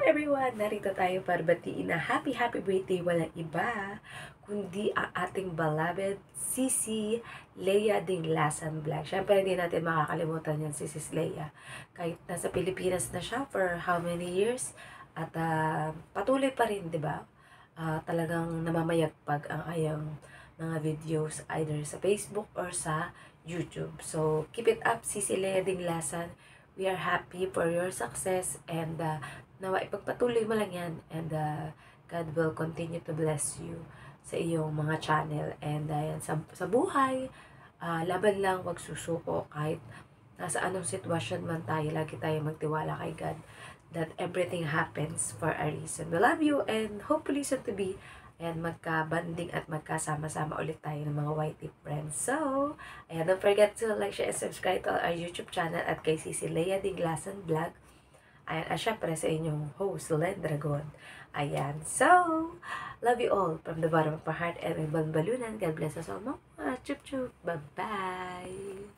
everyone! Narito tayo para batiin na happy birthday walang iba kundi ang ating beloved Sisi Leia Dinglasan Vlog. Siyempre hindi natin makakalimutan yan si Sis Leia. Kahit nasa Pilipinas na siya for how many years at patuloy pa rin, di ba? Talagang namamayagpag ang ayang mga videos either sa Facebook or sa YouTube. So, keep it up, Sisi Leia Dinglasan. We are happy for your success and nawa ipagpatuloy mo lang yan and God will continue to bless you sa iyong mga channel and yan, sa buhay, laban lang, wag susuko kahit nasa anong sitwasyon man tayo, lagi tayo magtiwala kay God that everything happens for a reason. We love you and hopefully soon to be and magka-banding at magkasama-sama ulit tayo ng mga YT friends. So, ayan, don't forget to like, share, and subscribe to our YouTube channel at kay Sisi Leia Dinglasan Vlog. Ayan, at syempre sa inyong host, Len Dragon. Ayan, so, love you all from the bottom of my heart and may balbalunan. God bless us all. Chup chup. Bye-bye.